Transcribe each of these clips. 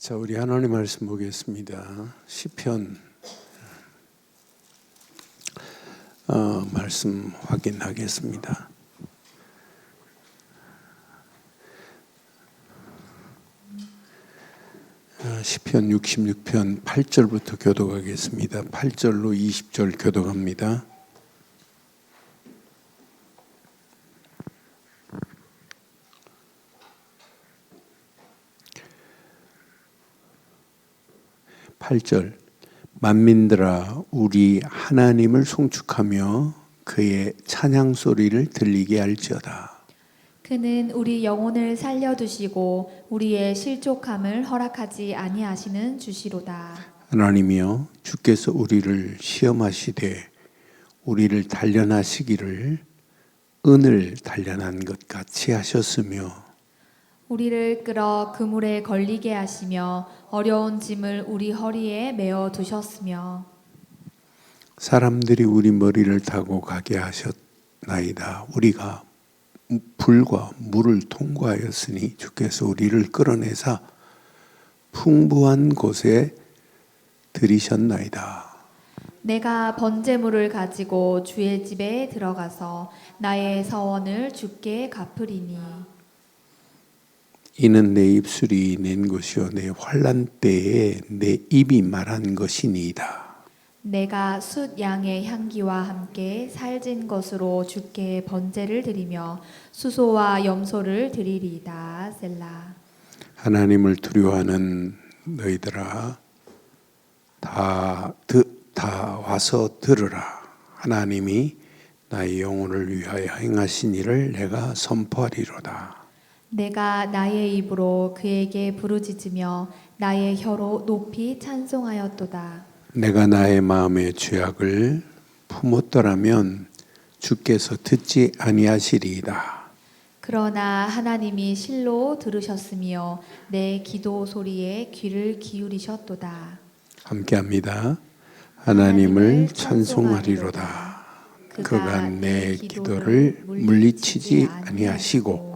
자, 우리 하나님 말씀 보겠습니다. 시편 말씀 확인하겠습니다. 시편 66편 8절부터 교독하겠습니다. 8절로 20절 교독합니다. (8절) 만민들아 우리 하나님을 송축하며 그의 찬양 소리를 들리게 할지어다. 그는 우리 영혼을 살려두시고 우리의 실족함을 허락하지 아니하시는 주시로다. 하나님이여 주께서 우리를 시험하시되 우리를 단련하시기를 은을 단련한 것 같이 하셨으며 우리를 끌어 그물에 걸리게 하시며 어려운 짐을 우리 허리에 메어 두셨으며 사람들이 우리 머리를 타고 가게 하셨나이다. 우리가 불과 물을 통과하였으니 주께서 우리를 끌어내사 풍부한 곳에 들이셨나이다. 내가 번제물을 가지고 주의 집에 들어가서 나의 서원을 주께 갚으리니 이는 내 입술이 낸 것이요 내 환난 때에 내 입이 말한 것이니이다. 내가 숫 양의 향기와 함께 살진 것으로 주께 번제를 드리며 수소와 염소를 드리리이다. 셀라. 하나님을 두려워하는 너희들아 다 와서 들으라. 하나님이 나의 영혼을 위하여 행하신 일을 내가 선포하리로다. 내가 나의 입으로 그에게 부르짖으며 나의 혀로 높이 찬송하였도다. 내가 나의 마음의 죄악을 품었더라면 주께서 듣지 아니하시리이다. 그러나 하나님이 실로 들으셨으며 내 기도 소리에 귀를 기울이셨도다. 함께합니다. 하나님을 찬송하리로다. 그가 내 기도를 물리치지 아니하시고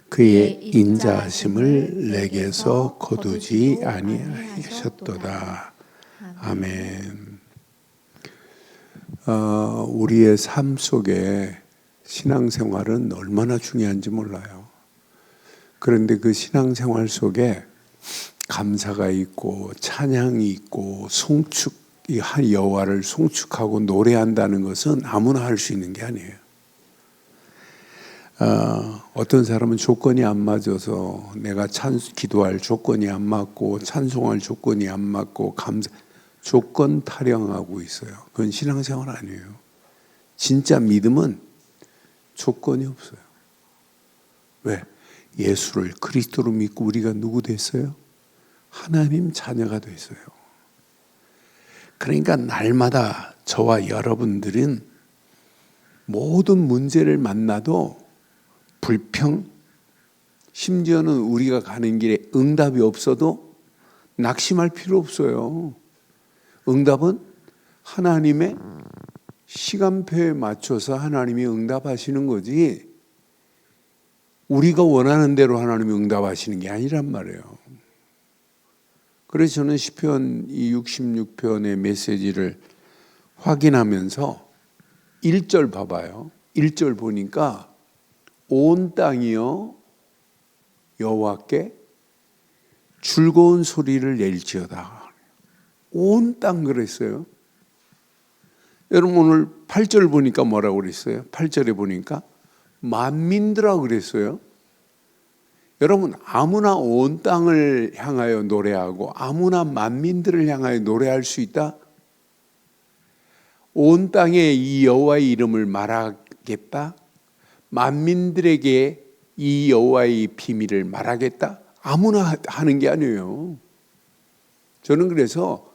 그의 인자하심을 내게서 거두지 아니하셨도다. 아멘. 우리의 삶 속에 신앙생활은 얼마나 중요한지 몰라요. 그런데 그 신앙생활 속에 감사가 있고 찬양이 있고 여호와를 송축하고 노래한다는 것은 아무나 할 수 있는 게 아니에요. 어떤 사람은 조건이 안 맞아서 내가 기도할 조건이 안 맞고 찬송할 조건이 안 맞고 조건 타령하고 있어요. 그건 신앙생활 아니에요. 진짜 믿음은 조건이 없어요. 왜? 예수를 그리스도로 믿고 우리가 누구 됐어요? 하나님 자녀가 됐어요. 그러니까 날마다 저와 여러분들은 모든 문제를 만나도 불평, 심지어는 우리가 가는 길에 응답이 없어도 낙심할 필요 없어요. 응답은 하나님의 시간표에 맞춰서 하나님이 응답하시는 거지 우리가 원하는 대로 하나님이 응답하시는 게 아니란 말이에요. 그래서 저는 시편 66편의 메시지를 확인하면서 1절 봐봐요. 1절 보니까 온 땅이여 여호와께 즐거운 소리를 낼지어다. 온 땅 그랬어요. 여러분 오늘 8절 보니까 뭐라고 그랬어요? 8절에 보니까 만민들아 그랬어요. 여러분 아무나 온 땅을 향하여 노래하고 아무나 만민들을 향하여 노래할 수 있다? 온 땅에 이 여호와의 이름을 말하겠다? 만민들에게 이 여호와의 비밀을 말하겠다? 아무나 하는 게 아니에요. 저는 그래서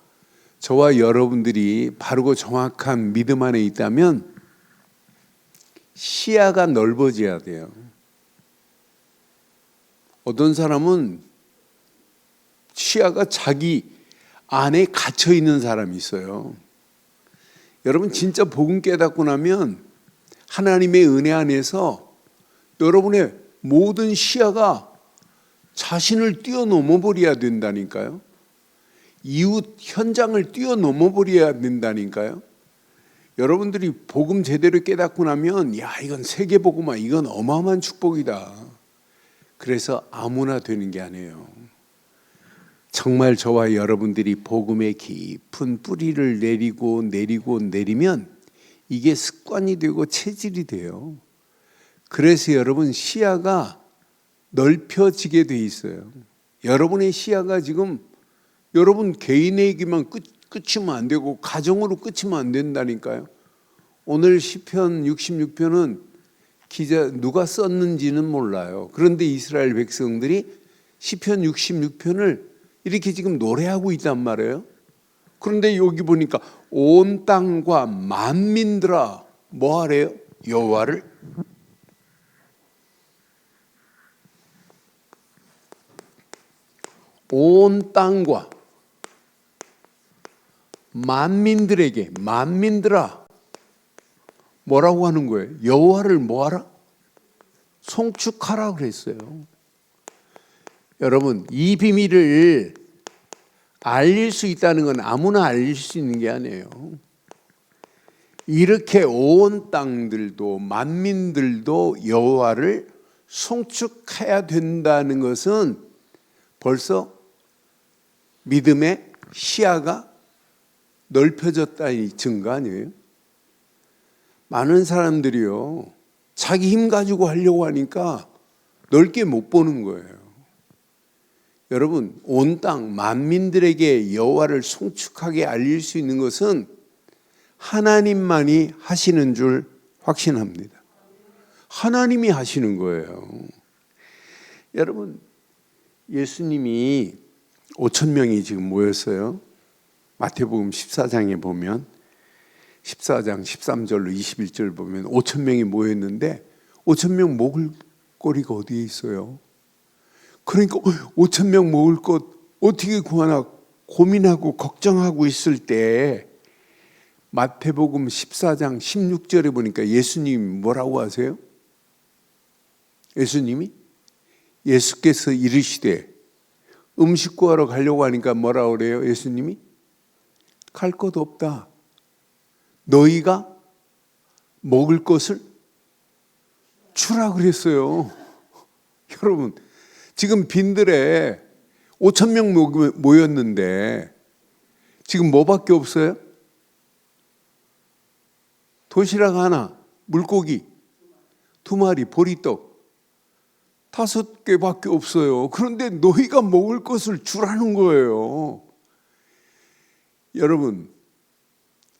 저와 여러분들이 바르고 정확한 믿음 안에 있다면 시야가 넓어져야 돼요. 어떤 사람은 시야가 자기 안에 갇혀 있는 사람이 있어요. 여러분 진짜 복음 깨닫고 나면 하나님의 은혜 안에서 여러분의 모든 시야가 자신을 뛰어넘어 버려야 된다니까요. 이웃 현장을 뛰어넘어 버려야 된다니까요. 여러분들이 복음 제대로 깨닫고 나면 야, 이건 세계복음화, 이건 어마어마한 축복이다. 그래서 아무나 되는 게 아니에요. 정말 저와 여러분들이 복음의 깊은 뿌리를 내리면 이게 습관이 되고 체질이 돼요. 그래서 여러분 시야가 넓혀지게 돼 있어요. 여러분의 시야가 지금 여러분 개인에게만 끝이면 안 되고 가정으로 끝이면 안 된다니까요. 오늘 시편 66편은 기자 누가 썼는지는 몰라요. 그런데 이스라엘 백성들이 시편 66편을 이렇게 지금 노래하고 있단 말이에요. 그런데 여기 보니까 온 땅과 만민들아 뭐 하래요? 여호와를 온 땅과 만민들에게 만민들아 뭐라고 하는 거예요? 여호와를 뭐하라? 송축하라 그랬어요. 여러분 이 비밀을 알릴 수 있다는 건 아무나 알릴 수 있는 게 아니에요. 이렇게 온 땅들도 만민들도 여호와를 송축해야 된다는 것은 벌써 믿음의 시야가 넓혀졌다는 증거 아니에요? 많은 사람들이요 자기 힘 가지고 하려고 하니까 넓게 못 보는 거예요. 여러분 온 땅 만민들에게 여호와를 송축하게 알릴 수 있는 것은 하나님만이 하시는 줄 확신합니다. 하나님이 하시는 거예요. 여러분 예수님이 5천 명이 지금 모였어요. 마태복음 14장에 보면 14장 13절로 21절 보면 5천 명이 모였는데 5천 명 먹을 거리가 어디에 있어요? 그러니까 5천 명 먹을 것 어떻게 구하나 고민하고 걱정하고 있을 때 마태복음 14장 16절에 보니까 예수님이 뭐라고 하세요? 예수께서 이르시되 음식 구하러 가려고 하니까 뭐라고 그래요? 예수님이 갈 것 없다. 너희가 먹을 것을 주라 그랬어요. 여러분 지금 빈들에 5천 명 모였는데 지금 뭐밖에 없어요? 도시락 하나, 물고기 2마리, 보리떡 5개밖에 없어요. 그런데 너희가 먹을 것을 주라는 거예요. 여러분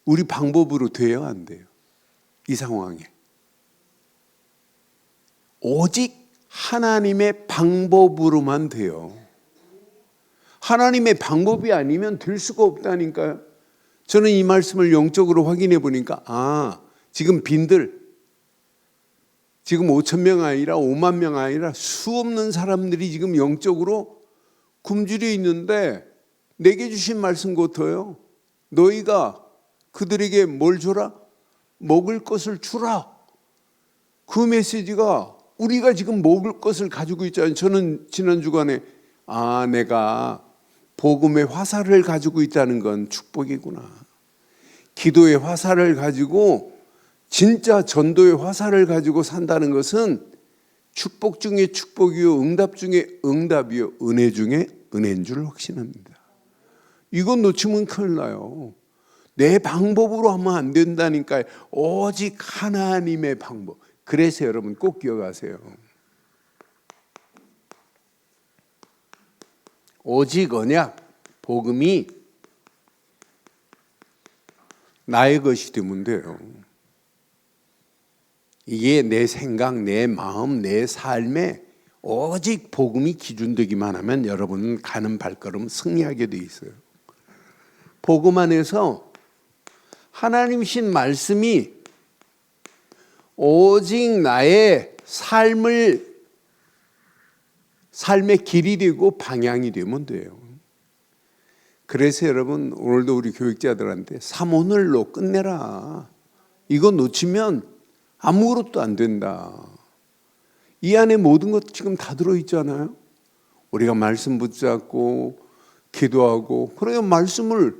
우리 방법으로 돼요? 안 돼요? 이 상황에 오직 하나님의 방법으로만 돼요. 하나님의 방법이 아니면 될 수가 없다니까요. 저는 이 말씀을 영적으로 확인해 보니까 지금 빈들 지금 5천 명 아니라 5만 명 아니라 수없는 사람들이 지금 영적으로 굶주려 있는데 내게 주신 말씀 같아요. 너희가 그들에게 뭘 주라? 먹을 것을 주라. 그 메시지가 우리가 지금 먹을 것을 가지고 있잖아요. 저는 지난 주간에 내가 복음의 화살을 가지고 있다는 건 축복이구나. 기도의 화살을 가지고 진짜 전도의 화살을 가지고 산다는 것은 축복 중에 축복이요 응답 중에 응답이요 은혜 중에 은혜인 줄 확신합니다. 이건 놓치면 큰일 나요. 내 방법으로 하면 안 된다니까요. 오직 하나님의 방법. 그래서 여러분 꼭 기억하세요. 오직 언약, 복음이 나의 것이 되면 돼요. 이게 내 생각, 내 마음, 내 삶에 오직 복음이 기준되기만 하면 여러분은 가는 발걸음 승리하게 돼 있어요. 복음 안에서 하나님이신 말씀이 오직 나의 삶의 길이 되고 방향이 되면 돼요. 그래서 여러분 오늘도 우리 교육자들한테 삼오늘로 끝내라. 이거 놓치면 아무것도 안 된다. 이 안에 모든 것 지금 다 들어있잖아요. 우리가 말씀 붙잡고 기도하고, 그래야 말씀을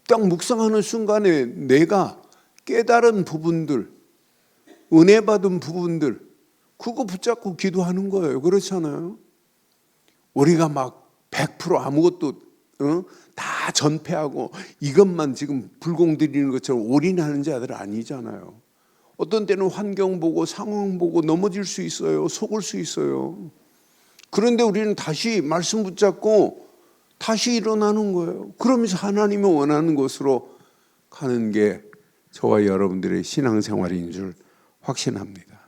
딱 묵상하는 순간에 내가 깨달은 부분들, 은혜 받은 부분들, 그거 붙잡고 기도하는 거예요. 그렇잖아요. 우리가 막 100% 아무것도 다 전폐하고 이것만 지금 불공들이는 것처럼 올인하는 자들 아니잖아요. 어떤 때는 환경 보고 상황 보고 넘어질 수 있어요. 속을 수 있어요. 그런데 우리는 다시 말씀 붙잡고 다시 일어나는 거예요. 그러면서 하나님이 원하는 곳으로 가는 게 저와 여러분들의 신앙생활인 줄 확신합니다.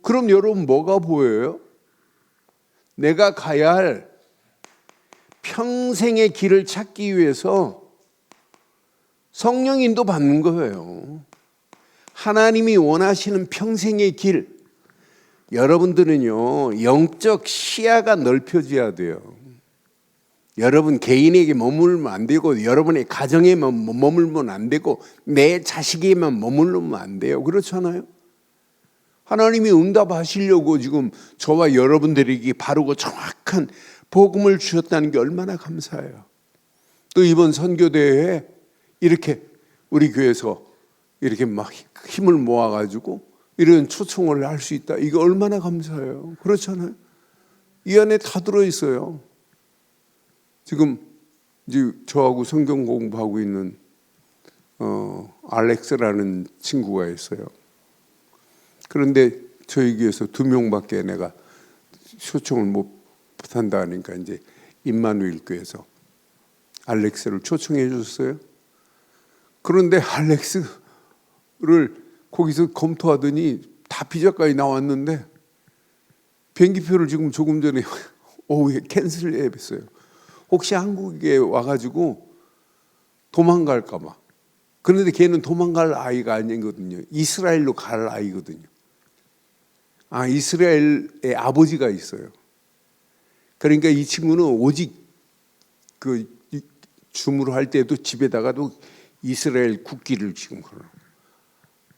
그럼 여러분 뭐가 보여요? 내가 가야 할 평생의 길을 찾기 위해서 성령 인도 받는 거예요. 하나님이 원하시는 평생의 길, 여러분들은요 영적 시야가 넓혀져야 돼요. 여러분 개인에게 머물면 안 되고, 여러분의 가정에만 머물면 안 되고, 내 자식에만 머물면 안 돼요. 그렇잖아요. 하나님이 응답하시려고 지금 저와 여러분들에게 바르고 정확한 복음을 주셨다는 게 얼마나 감사해요. 또 이번 선교대회에 이렇게 우리 교회에서 이렇게 막 힘을 모아가지고 이런 초청을 할 수 있다. 이거 얼마나 감사해요. 그렇잖아요. 이 안에 다 들어있어요. 지금 이제 저하고 성경 공부하고 있는 알렉스라는 친구가 있어요. 그런데 저희 교회에서 2명밖에 내가 초청을 못 한다 하니까 이제 임마누엘 교회에서 알렉스를 초청해 줬어요. 그런데 알렉스를 거기서 검토하더니 다 비자까지 나왔는데 비행기표를 지금 조금 전에 오후에 캔슬해 뵀어요. 혹시 한국에 와가지고 도망갈까 봐. 그런데 걔는 도망갈 아이가 아니거든요. 이스라엘로 갈 아이거든요. 이스라엘의 아버지가 있어요. 그러니까 이 친구는 오직 그 주무를 할 때도 집에다가도 이스라엘 국기를 지금 걸어.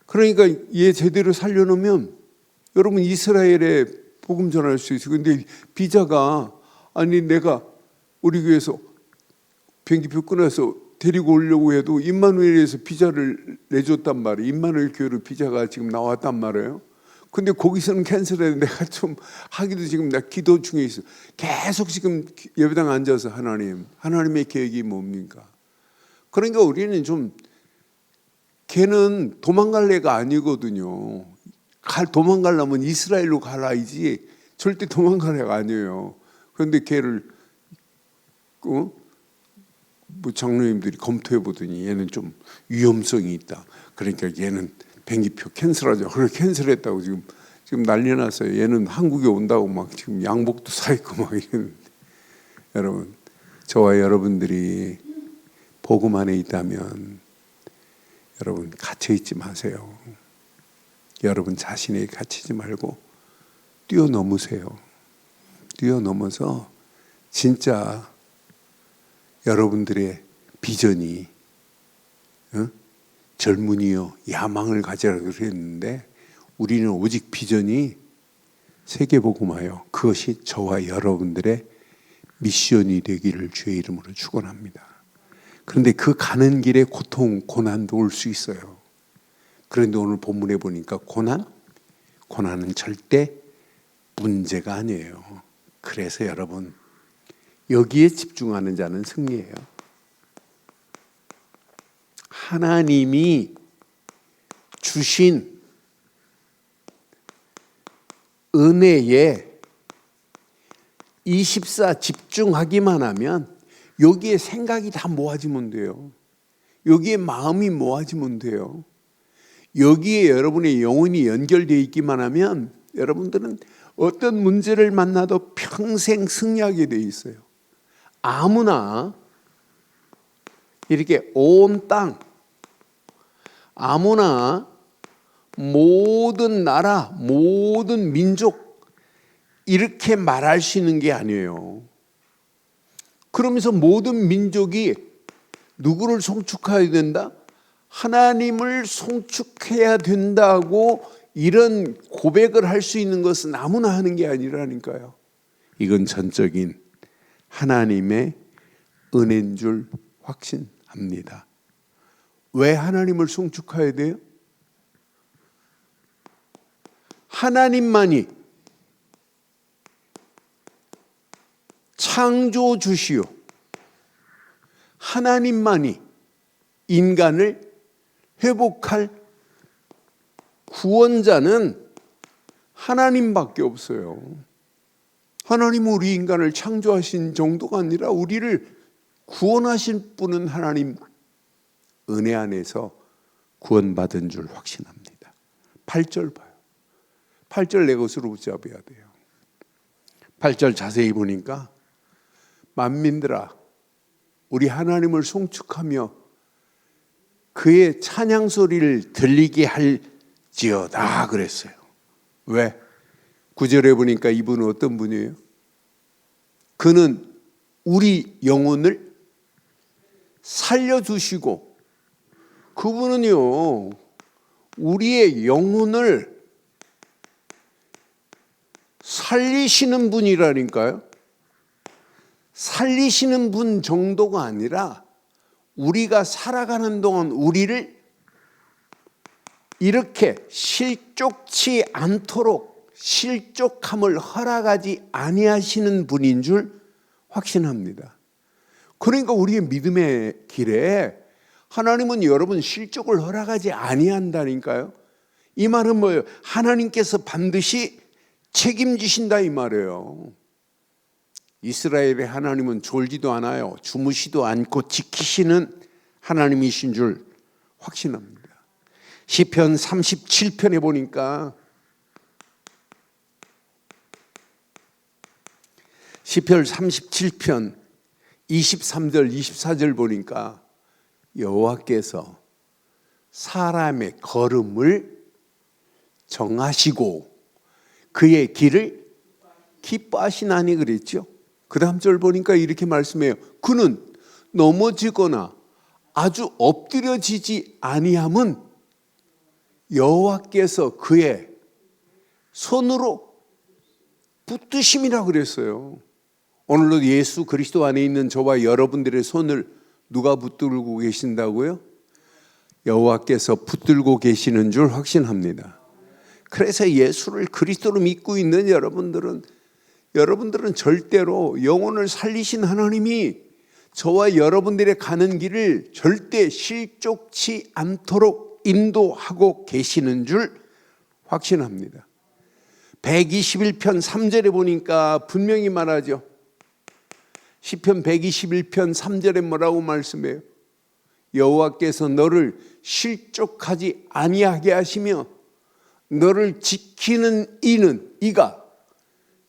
그러니까 얘 제대로 살려놓으면 여러분 이스라엘에 복음 전할 수 있어요. 근데 비자가 내가 우리 교회에서 비행기표 끊어서 데리고 오려고 해도 임마누엘에서 비자를 내줬단 말이에요. 임마누엘 교회로 비자가 지금 나왔단 말이에요. 근데 거기서는 캔슬해서 내가 좀 하기도 지금 나 기도 중에 있어. 계속 지금 예배당 앉아서 하나님의 계획이 뭡니까? 그러니까 우리는 좀 걔는 도망갈 애가 아니거든요. 도망가려면 이스라엘로 가라야지 절대 도망갈 애가 아니에요. 그런데 걔를 장로님들이 검토해 보더니 얘는 좀 위험성이 있다. 그러니까 얘는 비행기표 캔슬하자. 그래 캔슬했다고 지금 난리 났어요. 얘는 한국에 온다고 막 지금 양복도 사 입고 막 이랬는데, 여러분 저와 여러분들이 복음 안에 있다면 여러분 갇혀 있지 마세요. 여러분 자신에게 갇히지 말고 뛰어넘으세요. 뛰어넘어서 진짜 여러분들의 비전이 젊은이여 야망을 가져라 그랬는데 우리는 오직 비전이 세계복음화요. 그것이 저와 여러분들의 미션이 되기를 주의 이름으로 축원합니다. 그런데 그 가는 길에 고통, 고난도 올 수 있어요. 그런데 오늘 본문에 보니까 고난은 절대 문제가 아니에요. 그래서 여러분 여기에 집중하는 자는 승리해요. 하나님이 주신 은혜에 24 집중하기만 하면 여기에 생각이 다 모아지면 돼요. 여기에 마음이 모아지면 돼요. 여기에 여러분의 영혼이 연결되어 있기만 하면 여러분들은 어떤 문제를 만나도 평생 승리하게 되어 있어요. 아무나 이렇게 온 땅, 아무나 모든 나라, 모든 민족 이렇게 말할 수 있는 게 아니에요. 그러면서 모든 민족이 누구를 송축해야 된다? 하나님을 송축해야 된다고 이런 고백을 할 수 있는 것은 아무나 하는 게 아니라니까요. 이건 전적인 하나님의 은혜인 줄 확신합니다. 왜 하나님을 송축해야 돼요? 하나님만이 창조주시오. 하나님만이 인간을 회복할 구원자는 하나님밖에 없어요. 하나님은 우리 인간을 창조하신 정도가 아니라 우리를 구원하신 분은 하나님 은혜 안에서 구원받은 줄 확신합니다. 8절 봐요. 8절 내 것으로 붙잡아야 돼요. 8절 자세히 보니까 만민들아 우리 하나님을 송축하며 그의 찬양 소리를 들리게 할지어다 그랬어요. 왜? 9절에 보니까 이분은 어떤 분이에요? 그는 우리 영혼을 살려주시고, 그분은요 우리의 영혼을 살리시는 분이라니까요. 살리시는 분 정도가 아니라 우리가 살아가는 동안 우리를 이렇게 실족치 않도록 실족함을 허락하지 아니하시는 분인 줄 확신합니다. 그러니까 우리의 믿음의 길에 하나님은 여러분 실족을 허락하지 아니한다니까요. 이 말은 뭐예요? 하나님께서 반드시 책임지신다 이 말이에요. 이스라엘의 하나님은 졸지도 않아요. 주무시도 않고 지키시는 하나님이신 줄 확신합니다. 시편 37편에 보니까 시편 37편 23절 24절 보니까 여호와께서 사람의 걸음을 정하시고 그의 길을 기뻐하시나니 그랬죠. 그 다음 절 보니까 이렇게 말씀해요. 그는 넘어지거나 아주 엎드려지지 아니함은 여호와께서 그의 손으로 붙드심이라 그랬어요. 오늘도 예수 그리스도 안에 있는 저와 여러분들의 손을 누가 붙들고 계신다고요? 여호와께서 붙들고 계시는 줄 확신합니다. 그래서 예수를 그리스도로 믿고 있는 여러분들은 절대로 영혼을 살리신 하나님이 저와 여러분들의 가는 길을 절대 실족치 않도록 인도하고 계시는 줄 확신합니다. 121편 3절에 보니까 분명히 말하죠. 시편 121편 3절에 뭐라고 말씀해요? 여호와께서 너를 실족하지 아니하게 하시며 너를 지키는 이가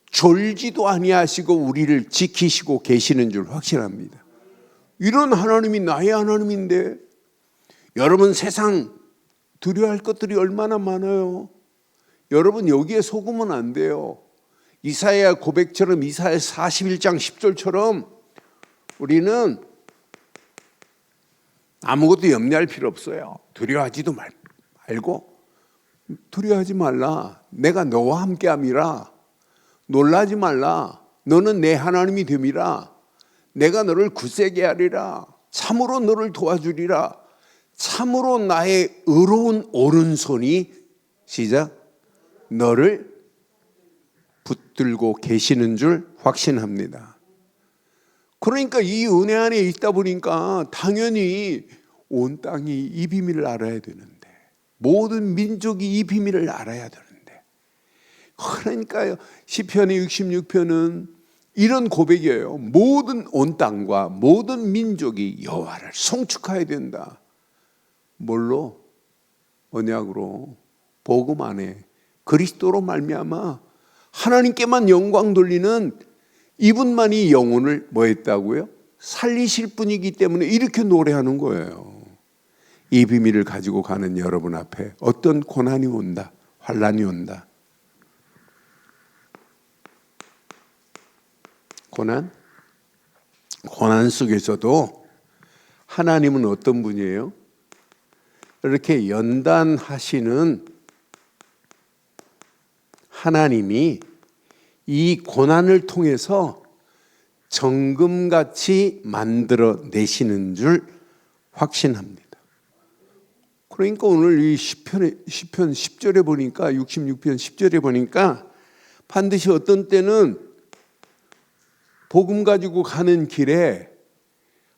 졸지도 아니하시고 우리를 지키시고 계시는 줄 확신합니다. 이런 하나님이 나의 하나님인데 여러분 세상 두려워할 것들이 얼마나 많아요. 여러분 여기에 속으면 안 돼요. 이사야 고백처럼 이사야 41장 10절처럼 우리는 아무것도 염려할 필요 없어요. 두려워하지도 말고 두려워하지 말라. 내가 너와 함께함이라. 놀라지 말라. 너는 내 하나님이 됨이라. 내가 너를 굳세게 하리라. 참으로 너를 도와주리라. 참으로 나의 의로운 오른손이 시작 너를 붙들고 계시는 줄 확신합니다. 그러니까 이 은혜 안에 있다 보니까 당연히 온 땅이 이 비밀을 알아야 되는데, 모든 민족이 이 비밀을 알아야 되는데, 그러니까요 시편의 66편은 이런 고백이에요. 모든 온 땅과 모든 민족이 여호와를 송축해야 된다. 뭘로? 언약으로, 복음 안에 그리스도로 말미암아 하나님께만 영광 돌리는 이분만이 영혼을 뭐 했다고요? 살리실 분이기 때문에 이렇게 노래하는 거예요. 이 비밀을 가지고 가는 여러분 앞에 어떤 고난이 온다, 환난이 온다. 고난 속에서도 하나님은 어떤 분이에요? 이렇게 연단하시는 하나님이 이 고난을 통해서 정금같이 만들어 내시는 줄 확신합니다. 그러니까 오늘 이 시편 10절에 보니까 66편 10절에 보니까 반드시 어떤 때는 복음 가지고 가는 길에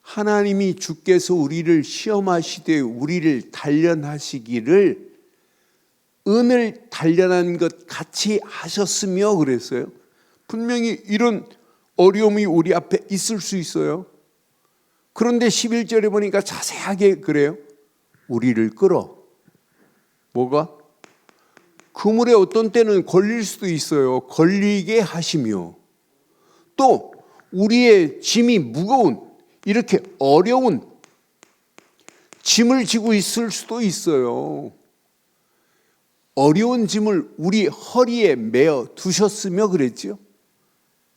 하나님이 주께서 우리를 시험하시되 우리를 단련하시기를 은을 단련한 것 같이 하셨으며 그랬어요. 분명히 이런 어려움이 우리 앞에 있을 수 있어요. 그런데 11절에 보니까 자세하게 그래요. 우리를 끌어. 뭐가? 그물에 어떤 때는 걸릴 수도 있어요. 걸리게 하시며 또 우리의 짐이 무거운 이렇게 어려운 짐을 지고 있을 수도 있어요. 어려운 짐을 우리 허리에 메어 두셨으며 그랬죠.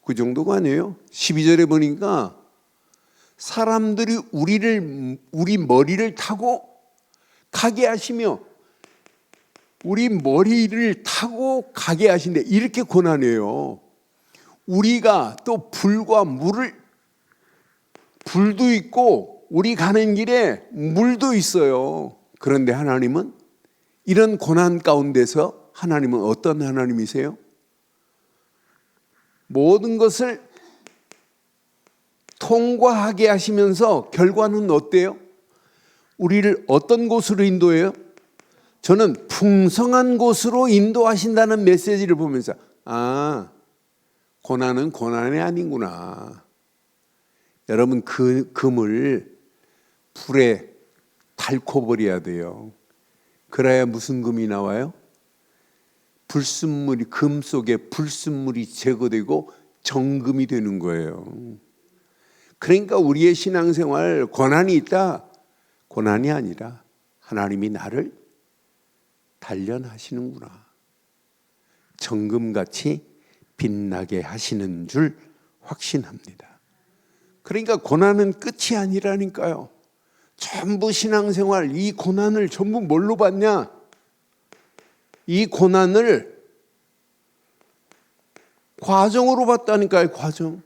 그 정도가 아니에요. 12절에 보니까 사람들이 우리 머리를 타고 가게 하시며 우리 머리를 타고 가게 하신대. 이렇게 고난해요. 우리가 또 불도 있고 우리 가는 길에 물도 있어요. 그런데 하나님은 이런 고난 가운데서 하나님은 어떤 하나님이세요? 모든 것을 통과하게 하시면서 결과는 어때요? 우리를 어떤 곳으로 인도해요? 저는 풍성한 곳으로 인도하신다는 메시지를 보면서 고난은 고난이 아니구나. 여러분 금을 불에 닳고 버려야 돼요. 그래야 무슨 금이 나와요? 금 속에 불순물이 제거되고 정금이 되는 거예요. 그러니까 우리의 신앙생활 고난이 있다. 고난이 아니라 하나님이 나를 단련하시는구나. 정금같이 빛나게 하시는 줄 확신합니다. 그러니까 고난은 끝이 아니라니까요. 전부 신앙생활 이 고난을 전부 뭘로 봤냐? 이 고난을 과정으로 봤다니까요. 과정.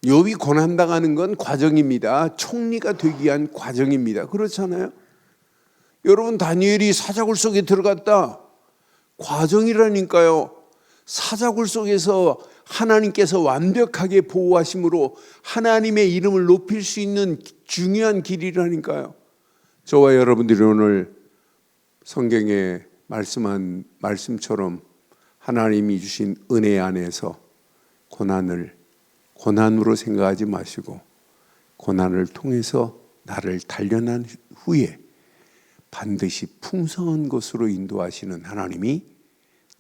욥이 고난당하는 건 과정입니다. 총리가 되기 위한 과정입니다. 그렇잖아요. 여러분 다니엘이 사자굴 속에 들어갔다. 과정이라니까요. 사자굴 속에서 하나님께서 완벽하게 보호하심으로 하나님의 이름을 높일 수 있는 중요한 길이라니까요. 저와 여러분들이 오늘 성경에 말씀한 말씀처럼 하나님이 주신 은혜 안에서 고난을 고난으로 생각하지 마시고 고난을 통해서 나를 단련한 후에 반드시 풍성한 것으로 인도하시는 하나님이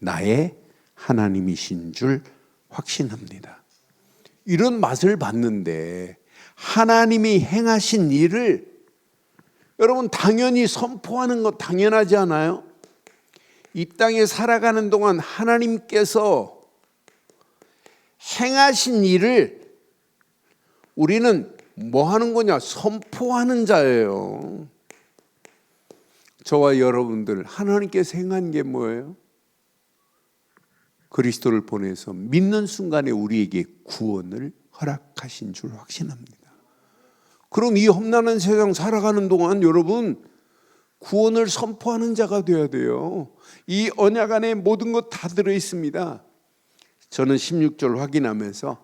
나의 하나님이신 줄 확신합니다. 이런 맛을 봤는데 하나님이 행하신 일을 여러분 당연히 선포하는 것 당연하지 않아요? 이 땅에 살아가는 동안 하나님께서 행하신 일을 우리는 뭐 하는 거냐? 선포하는 자예요. 저와 여러분들 하나님께서 행한 게 뭐예요? 그리스도를 보내서 믿는 순간에 우리에게 구원을 허락하신 줄 확신합니다. 그럼 이 험난한 세상 살아가는 동안 여러분 구원을 선포하는 자가 되어야 돼요. 이 언약 안에 모든 것 다 들어있습니다. 저는 16절 확인하면서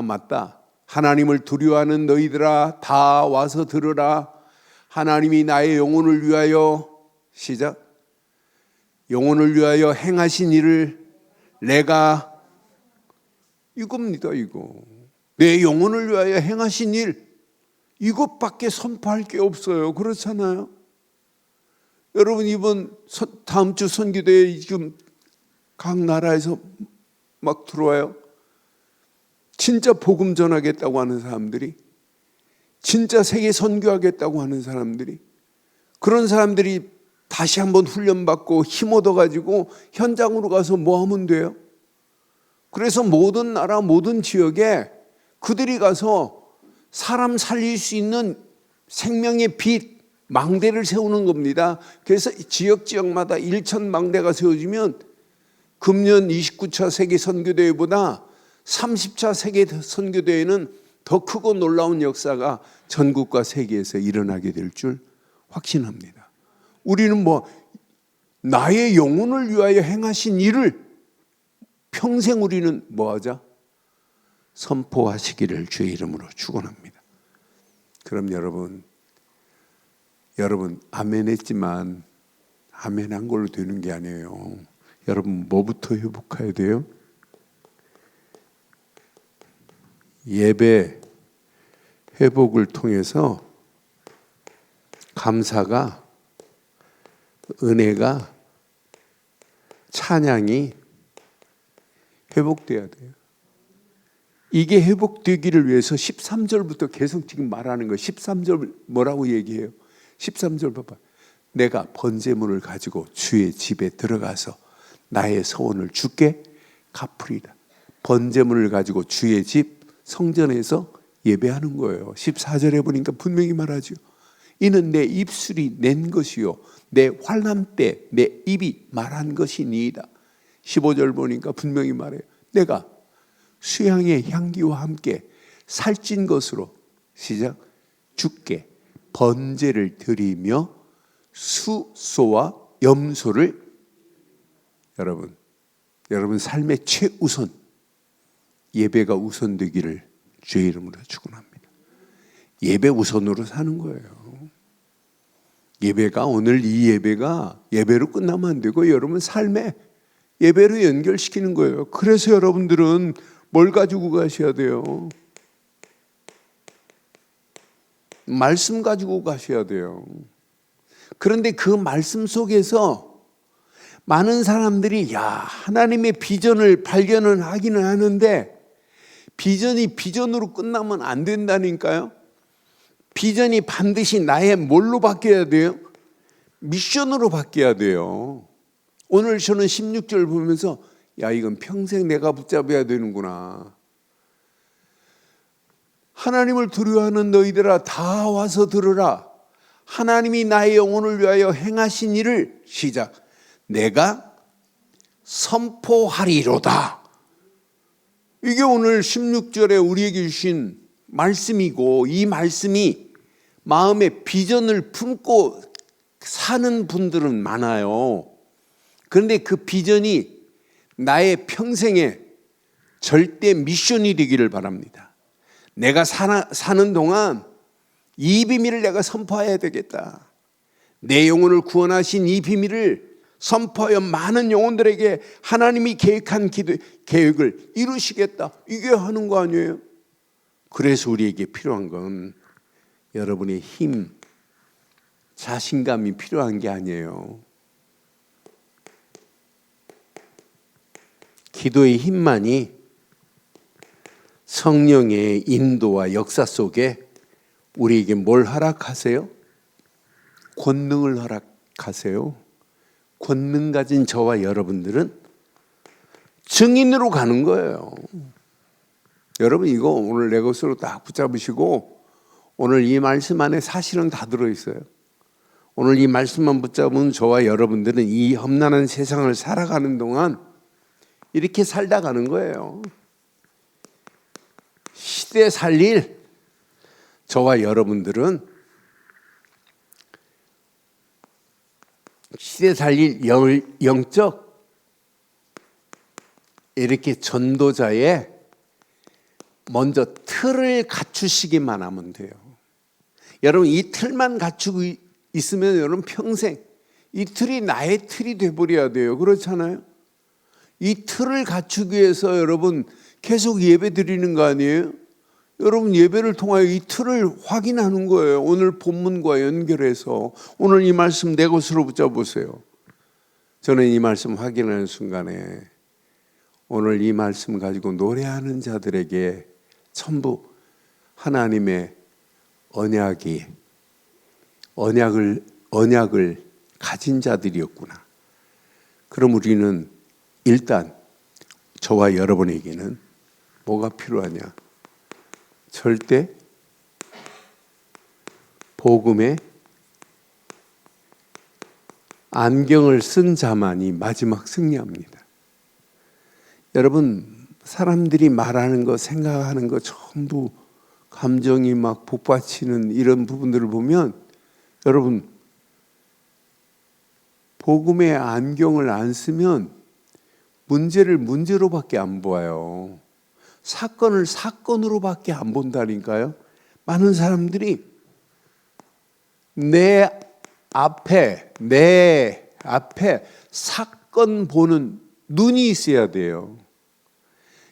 맞다. 하나님을 두려워하는 너희들아 다 와서 들으라. 하나님이 나의 영혼을 위하여 시작. 영혼을 위하여 행하신 일을 내가 이겁니다. 이거 내 영혼을 위하여 행하신 일 이것밖에 선포할 게 없어요. 그렇잖아요. 여러분 이번 다음 주 선교대에 지금 각 나라에서 막 들어와요. 진짜 복음 전하겠다고 하는 사람들이, 진짜 세계 선교하겠다고 하는 사람들이, 그런 사람들이 다시 한번 훈련받고 힘 얻어가지고 현장으로 가서 뭐 하면 돼요? 그래서 모든 나라 모든 지역에 그들이 가서 사람 살릴 수 있는 생명의 빛 망대를 세우는 겁니다. 그래서 지역마다 1,000 망대가 세워지면 금년 29차 세계 선교대회보다 30차 세계 선교대회는 더 크고 놀라운 역사가 전국과 세계에서 일어나게 될 줄 확신합니다. 우리는 나의 영혼을 위하여 행하신 일을 평생 우리는 뭐하자? 선포하시기를 주의 이름으로 축원합니다. 그럼 여러분 아멘 했지만 아멘 한 걸로 되는 게 아니에요. 여러분 뭐부터 회복해야 돼요? 예배 회복을 통해서 감사가, 은혜가, 찬양이 회복돼야 돼요. 이게 회복되기를 위해서 13절부터 계속 지금 말하는 거예요. 13절 뭐라고 얘기해요? 13절 봐봐. 내가 번제물을 가지고 주의 집에 들어가서 나의 서원을 주께 갚으리라. 번제물을 가지고 주의 집 성전에서 예배하는 거예요. 14절에 보니까 분명히 말하죠. 이는 내 입술이 낸 것이요 내 환난 때 내 입이 말한 것이니이다. 15절 보니까 분명히 말해요. 내가 수양의 향기와 함께 살찐 것으로 시작 주께 번제를 드리며 수소와 염소를 여러분 삶의 최우선 예배가 우선되기를 주의 이름으로 축원합니다. 예배 우선으로 사는 거예요. 예배가 오늘 이 예배가 예배로 끝나면 안 되고 여러분 삶에 예배로 연결시키는 거예요. 그래서 여러분들은 뭘 가지고 가셔야 돼요? 말씀 가지고 가셔야 돼요. 그런데 그 말씀 속에서 많은 사람들이 하나님의 비전을 발견을 하기는 하는데 비전이 비전으로 끝나면 안 된다니까요. 비전이 반드시 나의 뭘로 바뀌어야 돼요? 미션으로 바뀌어야 돼요. 오늘 저는 16절 보면서 이건 평생 내가 붙잡아야 되는구나. 하나님을 두려워하는 너희들아 다 와서 들으라. 하나님이 나의 영혼을 위하여 행하신 일을 시작. 내가 선포하리로다. 이게 오늘 16절에 우리에게 주신 말씀이고 이 말씀이 마음에 비전을 품고 사는 분들은 많아요. 그런데 그 비전이 나의 평생의 절대 미션이 되기를 바랍니다. 내가 사는 동안 이 비밀을 내가 선포해야 되겠다. 내 영혼을 구원하신 이 비밀을 선포하여 많은 영혼들에게 하나님이 계획한 계획을 이루시겠다. 이게 하는 거 아니에요? 그래서 우리에게 필요한 건 여러분의 힘, 자신감이 필요한 게 아니에요. 기도의 힘만이 성령의 인도와 역사 속에 우리에게 뭘 허락하세요? 권능을 허락하세요. 권능 가진 저와 여러분들은 증인으로 가는 거예요. 여러분 이거 오늘 내 것으로 딱 붙잡으시고 오늘 이 말씀 안에 사실은 다 들어있어요. 오늘 이 말씀만 붙잡은 저와 여러분들은 이 험난한 세상을 살아가는 동안 이렇게 살다 가는 거예요. 시대 살릴 저와 여러분들은 시대 살릴 영적 이렇게 전도자의 먼저 틀을 갖추시기만 하면 돼요. 여러분 이 틀만 갖추고 있으면 여러분 평생 이 틀이 나의 틀이 돼버려야 돼요. 그렇잖아요? 이 틀을 갖추기 위해서 여러분 계속 예배 드리는 거 아니에요? 여러분 예배를 통하여 이 틀을 확인하는 거예요. 오늘 본문과 연결해서 오늘 이 말씀 내 것으로 붙잡으세요. 저는 이 말씀 확인하는 순간에 오늘 이 말씀 가지고 노래하는 자들에게 전부 하나님의 언약을 가진 자들이었구나. 그럼 우리는 일단 저와 여러분에게는 뭐가 필요하냐? 절대 복음의 안경을 쓴 자만이 마지막 승리합니다. 여러분, 사람들이 말하는 거, 생각하는 거 전부 감정이 막 복받치는 이런 부분들을 보면 여러분, 복음의 안경을 안 쓰면 문제를 문제로밖에 안 보아요. 사건을 사건으로밖에 안 본다니까요. 많은 사람들이 내 앞에 사건 보는 눈이 있어야 돼요.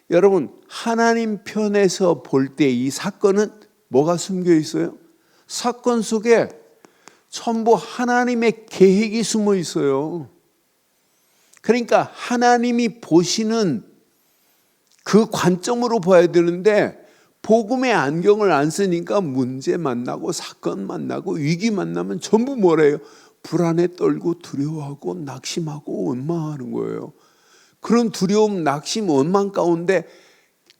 여러분, 하나님 편에서 볼 때 이 사건은 뭐가 숨겨 있어요? 사건 속에 전부 하나님의 계획이 숨어 있어요. 그러니까 하나님이 보시는 그 관점으로 봐야 되는데 복음의 안경을 안 쓰니까 문제 만나고 사건 만나고 위기 만나면 전부 뭐래요? 불안에 떨고 두려워하고 낙심하고 원망하는 거예요. 그런 두려움, 낙심, 원망 가운데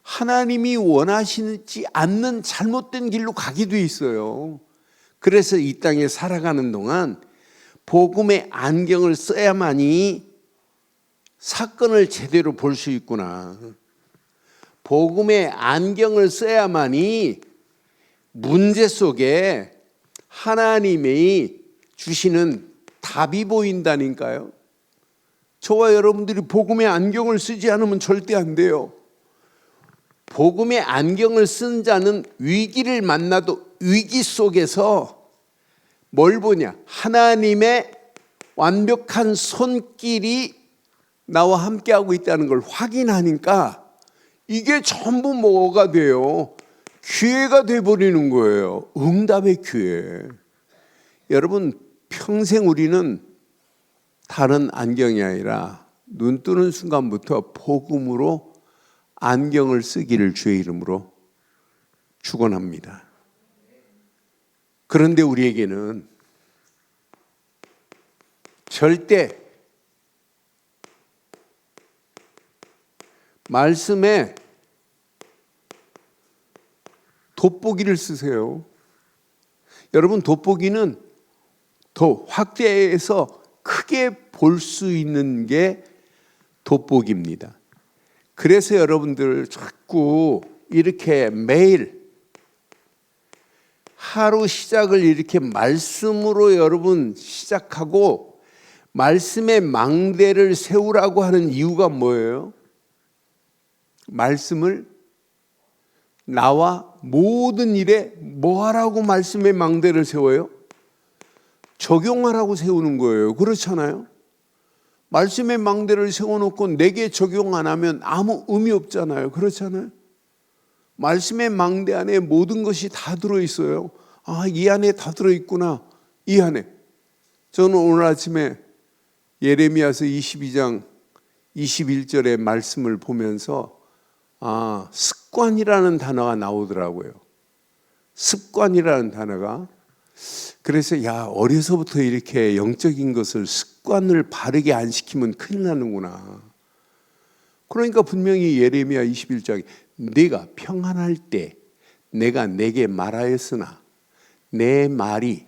하나님이 원하시지 않는 잘못된 길로 가기도 있어요. 그래서 이 땅에 살아가는 동안 복음의 안경을 써야만이 사건을 제대로 볼 수 있구나. 복음의 안경을 써야만이 문제 속에 하나님이 주시는 답이 보인다니까요. 저와 여러분들이 복음의 안경을 쓰지 않으면 절대 안 돼요. 복음의 안경을 쓴 자는 위기를 만나도 위기 속에서 뭘 보냐? 하나님의 완벽한 손길이 나와 함께하고 있다는 걸 확인하니까 이게 전부 뭐가 돼요? 기회가 돼버리는 거예요. 응답의 기회. 여러분, 평생 우리는 다른 안경이 아니라 눈 뜨는 순간부터 복음으로 안경을 쓰기를 주의 이름으로 축원합니다. 그런데 우리에게는 절대 말씀에 돋보기를 쓰세요. 여러분, 돋보기는 더 확대해서 크게 볼 수 있는 게 돋보기입니다. 그래서 여러분들 자꾸 이렇게 매일 하루 시작을 이렇게 말씀으로 여러분 시작하고 말씀의 망대를 세우라고 하는 이유가 뭐예요? 말씀을 나와 모든 일에 뭐 하라고 말씀의 망대를 세워요? 적용하라고 세우는 거예요. 그렇잖아요? 말씀의 망대를 세워놓고 내게 적용 안 하면 아무 의미 없잖아요. 그렇잖아요? 말씀의 망대 안에 모든 것이 다 들어있어요. 아, 이 안에 다 들어있구나. 이 안에. 저는 오늘 아침에 예레미야서 22장 21절의 말씀을 보면서 습관이라는 단어가 나오더라고요. 습관이라는 단어가. 그래서 어려서부터 이렇게 영적인 것을 습관을 바르게 안 시키면 큰일 나는구나. 그러니까 분명히 예레미야 21장에 네가 평안할 때 내가 내게 말하였으나 내 말이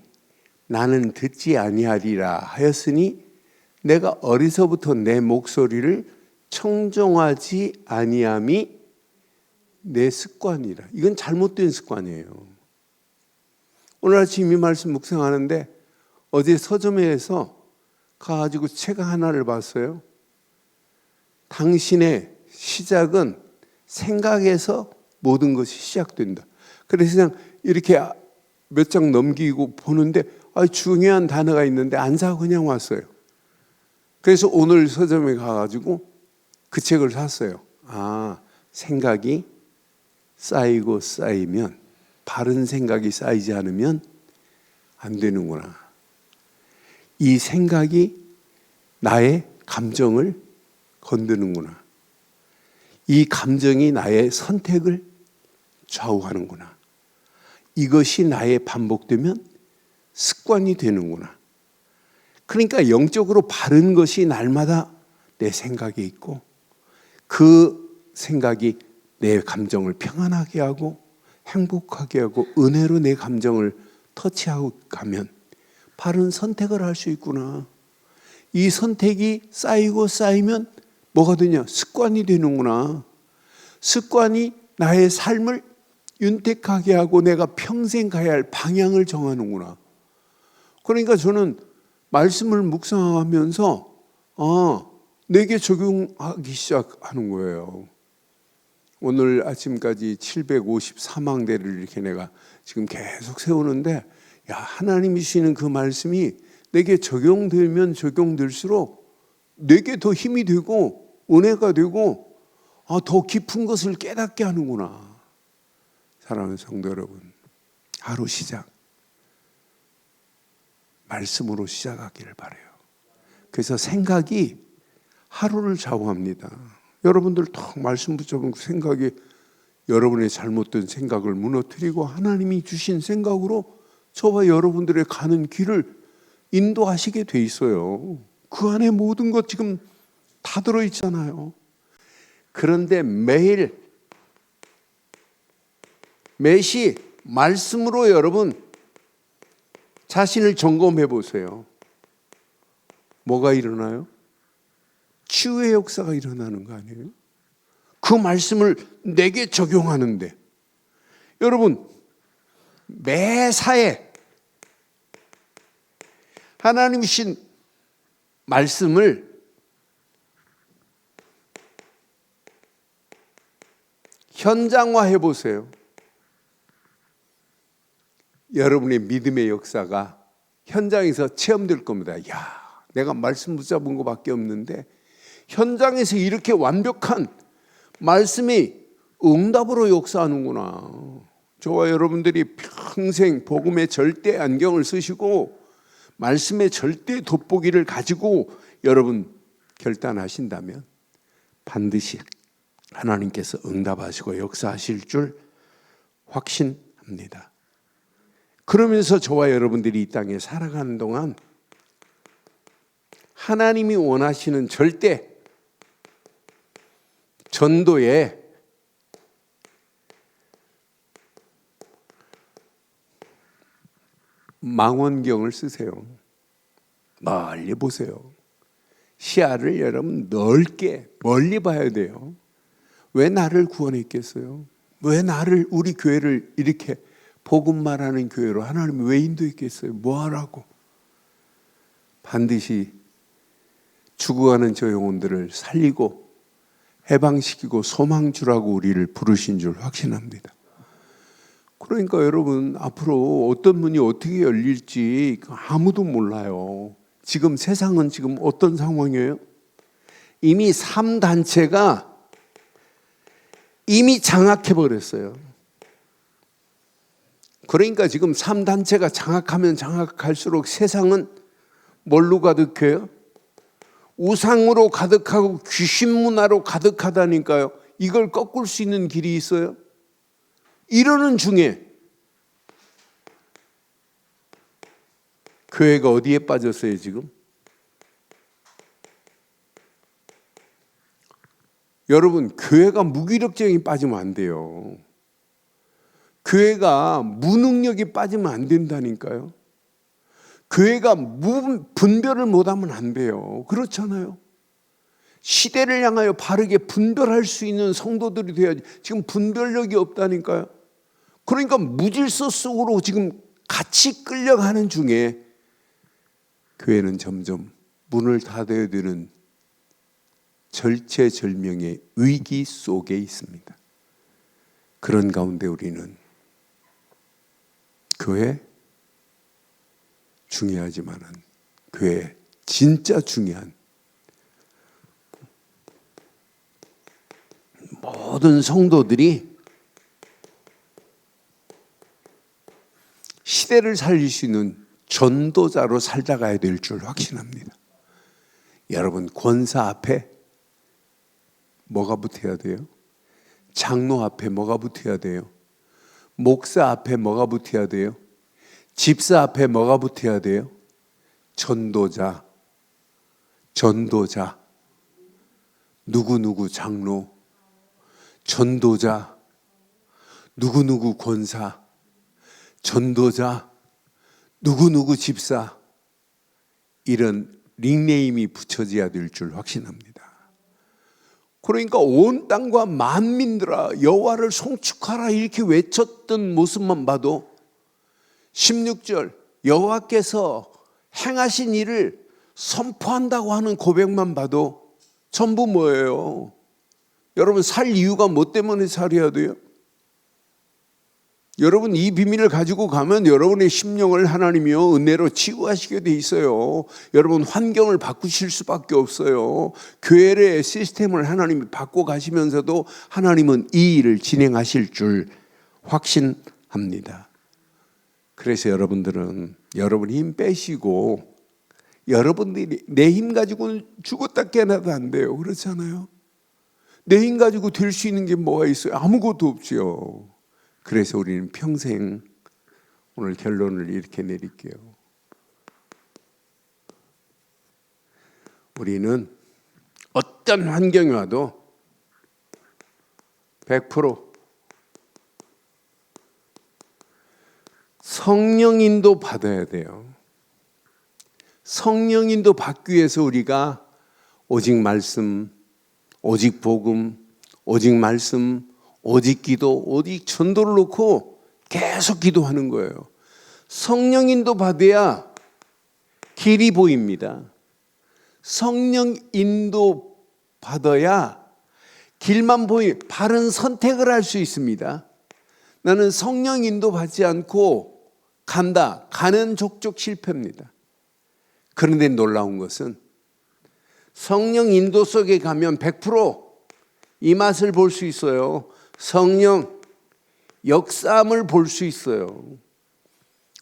나는 듣지 아니하리라 하였으니 내가 어려서부터 내 목소리를 청종하지 아니함이 내 습관이라. 이건 잘못된 습관이에요. 오늘 아침 이 말씀 묵상하는데 어제 서점에서 가가지고 책 하나를 봤어요. 당신의 시작은 생각에서 모든 것이 시작된다. 그래서 그냥 이렇게 몇 장 넘기고 보는데 중요한 단어가 있는데 안 사고 그냥 왔어요. 그래서 오늘 서점에 가가지고 그 책을 샀어요. 생각이 쌓이고 쌓이면 바른 생각이 쌓이지 않으면 안 되는구나. 이 생각이 나의 감정을 건드는구나. 이 감정이 나의 선택을 좌우하는구나. 이것이 나의 반복되면 습관이 되는구나. 그러니까 영적으로 바른 것이 날마다 내 생각에 있고 그 생각이 내 감정을 평안하게 하고 행복하게 하고 은혜로 내 감정을 터치하고 가면 바른 선택을 할 수 있구나. 이 선택이 쌓이고 쌓이면 뭐가 되냐? 습관이 되는구나. 습관이 나의 삶을 윤택하게 하고 내가 평생 가야 할 방향을 정하는구나. 그러니까 저는 말씀을 묵상하면서 내게 적용하기 시작하는 거예요. 오늘 아침까지 754망대를 이렇게 내가 지금 계속 세우는데, 야, 하나님이 주시는 그 말씀이 내게 적용되면 적용될수록 내게 더 힘이 되고 은혜가 되고 더 깊은 것을 깨닫게 하는구나. 사랑하는 성도 여러분, 하루 시작 말씀으로 시작하기를 바라요. 그래서 생각이 하루를 좌우합니다. 여러분들 딱 말씀 붙잡은 그 생각이 여러분의 잘못된 생각을 무너뜨리고 하나님이 주신 생각으로 저와 여러분들의 가는 길을 인도하시게 돼 있어요. 그 안에 모든 것 지금 다 들어있잖아요. 그런데 매시 말씀으로 여러분 자신을 점검해 보세요. 뭐가 일어나요? 치유의 역사가 일어나는 거 아니에요? 그 말씀을 내게 적용하는데, 여러분 매사에 하나님이 주신 말씀을 현장화해 보세요. 여러분의 믿음의 역사가 현장에서 체험될 겁니다. 야, 내가 말씀 붙잡은 것밖에 없는데 현장에서 이렇게 완벽한 말씀이 응답으로 역사하는구나. 저와 여러분들이 평생 복음의 절대 안경을 쓰시고 말씀의 절대 돋보기를 가지고 여러분 결단하신다면 반드시 하나님께서 응답하시고 역사하실 줄 확신합니다. 그러면서 저와 여러분들이 이 땅에 살아가는 동안 하나님이 원하시는 절대 전도에 망원경을 쓰세요. 멀리 보세요. 시야를 여러분 넓게 멀리 봐야 돼요. 왜 나를 구원했겠어요? 왜 나를, 우리 교회를 이렇게 복음 말하는 교회로 하나님이 왜 인도했겠어요? 뭐 하라고? 반드시 죽어가는 저 영혼들을 살리고 해방시키고 소망 주라고 우리를 부르신 줄 확신합니다. 그러니까 여러분 앞으로 어떤 문이 어떻게 열릴지 아무도 몰라요. 지금 세상은 지금 어떤 상황이에요? 이미 3단체가 이미 장악해 버렸어요. 그러니까 지금 3단체가 장악하면 장악할수록 세상은 뭘로 가득해요? 우상으로 가득하고 귀신 문화로 가득하다니까요. 이걸 꺾을 수 있는 길이 있어요? 이러는 중에 교회가 어디에 빠졌어요 지금? 여러분 교회가 무기력증이 빠지면 안 돼요. 교회가 무능력이 빠지면 안 된다니까요. 교회가 분별을 못하면 안 돼요. 그렇잖아요. 시대를 향하여 바르게 분별할 수 있는 성도들이 돼야지. 지금 분별력이 없다니까요. 그러니까 무질서 속으로 지금 같이 끌려가는 중에 교회는 점점 문을 닫아야 되는 절체절명의 위기 속에 있습니다. 그런 가운데 우리는 교회 중요하지만은 교회 진짜 중요한 모든 성도들이 시대를 살릴 수 있는 전도자로 살아가야 될 줄 확신합니다. 여러분 권사 앞에 뭐가 붙어야 돼요? 장로 앞에 뭐가 붙어야 돼요? 목사 앞에 뭐가 붙어야 돼요? 집사 앞에 뭐가 붙어야 돼요? 전도자, 누구누구 장로, 전도자, 누구누구 권사, 전도자, 누구누구 집사, 이런 닉네임이 붙여져야 될 줄 확신합니다. 그러니까 온 땅과 만민들아 여호와를 송축하라 이렇게 외쳤던 모습만 봐도 16절 여호와께서 행하신 일을 선포한다고 하는 고백만 봐도 전부 뭐예요? 여러분 살 이유가 뭐 때문에 살아야 돼요? 여러분 이 비밀을 가지고 가면 여러분의 심령을 하나님이요 은혜로 치유하시게 돼 있어요. 여러분 환경을 바꾸실 수밖에 없어요. 교회의 시스템을 하나님이 바꿔 가시면서도 하나님은 이 일을 진행하실 줄 확신합니다. 그래서 여러분들은 여러분 힘 빼시고 여러분들이 내 힘 가지고는 죽었다 깨어나도 안 돼요. 그렇잖아요. 내 힘 가지고 될 수 있는 게 뭐가 있어요? 아무것도 없지요. 그래서 우리는 평생 오늘 결론을 이렇게 내릴게요. 우리는 어떤 환경이 와도 100% 성령 인도 받아야 돼요. 성령 인도 받기 위해서 우리가 오직 말씀, 오직 복음, 오직 말씀, 오직 기도, 오직 전도를 놓고 계속 기도하는 거예요. 성령 인도 받아야 길이 보입니다. 성령 인도 받아야 길만 바른 선택을 할 수 있습니다. 나는 성령 인도 받지 않고 간다. 가는 족족 실패입니다. 그런데 놀라운 것은 성령 인도 속에 가면 100% 이 맛을 볼 수 있어요. 성령 역사함을 볼 수 있어요.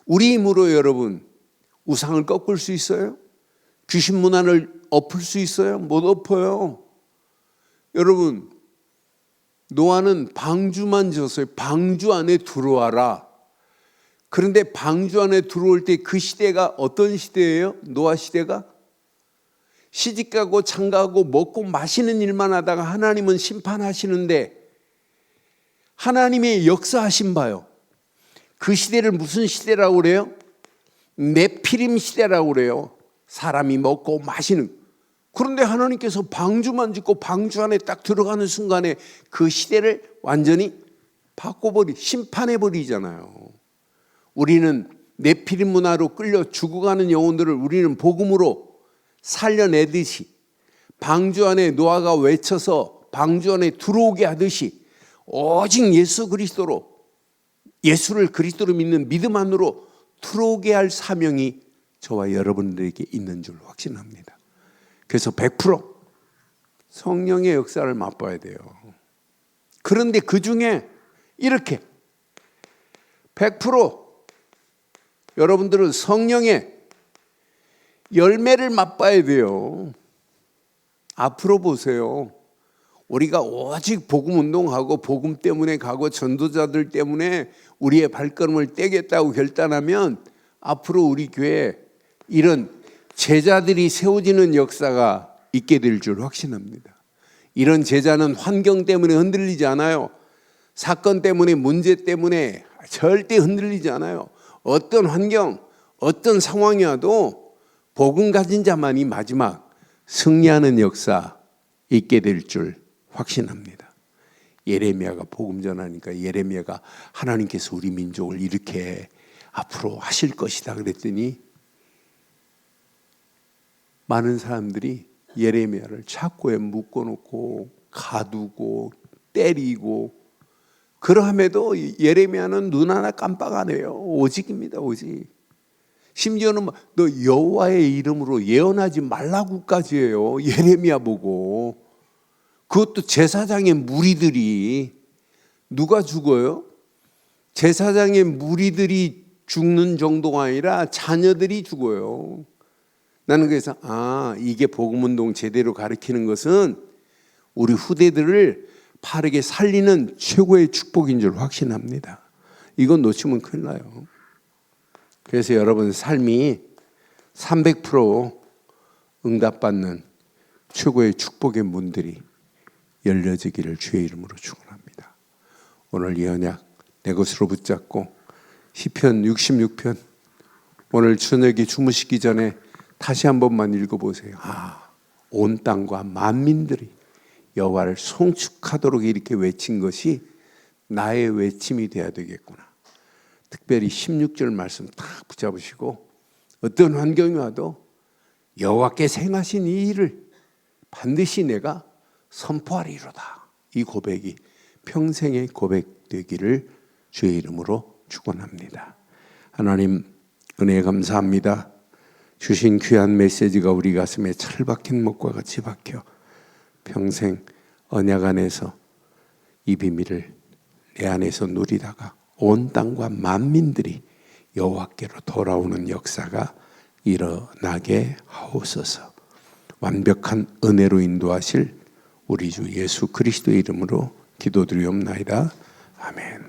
우리 힘으로 여러분 우상을 꺾을 수 있어요? 귀신 문화를 엎을 수 있어요? 못 엎어요. 여러분 노아는 방주만 지었어요. 방주 안에 들어와라. 그런데 방주 안에 들어올 때 그 시대가 어떤 시대예요? 노아 시대가? 시집가고 장가가고 먹고 마시는 일만 하다가 하나님은 심판하시는데 하나님의 역사하신 바요. 그 시대를 무슨 시대라고 그래요? 네피림 시대라고 그래요. 사람이 먹고 마시는. 그런데 하나님께서 방주만 짓고 방주 안에 딱 들어가는 순간에 그 시대를 완전히 심판해버리잖아요. 우리는 네피림 문화로 끌려 죽어가는 영혼들을 우리는 복음으로 살려내듯이 방주 안에 노아가 외쳐서 방주 안에 들어오게 하듯이 오직 예수 그리스도로 예수를 그리스도로 믿는 믿음 안으로 들어오게 할 사명이 저와 여러분들에게 있는 줄 확신합니다. 그래서 100% 성령의 역사를 맛봐야 돼요. 그런데 그 중에 이렇게 100% 여러분들은 성령의 열매를 맛봐야 돼요. 앞으로 보세요. 우리가 오직 복음 운동하고 복음 때문에 가고 전도자들 때문에 우리의 발걸음을 떼겠다고 결단하면 앞으로 우리 교회에 이런 제자들이 세워지는 역사가 있게 될 줄 확신합니다. 이런 제자는 환경 때문에 흔들리지 않아요. 사건 때문에 문제 때문에 절대 흔들리지 않아요. 어떤 환경, 어떤 상황이 와도 복음 가진 자만이 마지막 승리하는 역사 있게 될 줄 확신합니다. 예레미야가 복음 전하니까 예레미야가 하나님께서 우리 민족을 이렇게 앞으로 하실 것이다 그랬더니 많은 사람들이 예레미야를 착고에 묶어놓고 가두고 때리고 그러함에도 예레미야는 눈 하나 깜빡 안 해요. 오직입니다. 오직. 심지어는 너 여호와의 이름으로 예언하지 말라고까지 해요. 예레미야 보고. 그것도 제사장의 무리들이. 누가 죽어요? 제사장의 무리들이 죽는 정도가 아니라 자녀들이 죽어요. 나는 그래서 이게 복음운동 제대로 가르치는 것은 우리 후대들을 바르게 살리는 최고의 축복인 줄 확신합니다. 이건 놓치면 큰일 나요. 그래서 여러분 삶이 300% 응답받는 최고의 축복의 문들이 열려지기를 주의 이름으로 축원합니다. 오늘 이 언약 내 것으로 붙잡고 시편 66편 오늘 저녁에 주무시기 전에 다시 한 번만 읽어보세요. 온 땅과 만민들이 여호와를 송축하도록 이렇게 외친 것이 나의 외침이 돼야 되겠구나. 특별히 16절 말씀 딱 붙잡으시고 어떤 환경이 와도 여호와께서 행하신 이 일을 반드시 내가 선포하리로다. 이 고백이 평생의 고백되기를 주의 이름으로 축원합니다. 하나님 은혜 감사합니다. 주신 귀한 메시지가 우리 가슴에 찰박힌 목과 같이 박혀 평생 언약 안에서 이 비밀을 내 안에서 누리다가 온 땅과 만민들이 여호와께로 돌아오는 역사가 일어나게 하옵소서. 완벽한 은혜로 인도하실 우리 주 예수 그리스도의 이름으로 기도드리옵나이다. 아멘.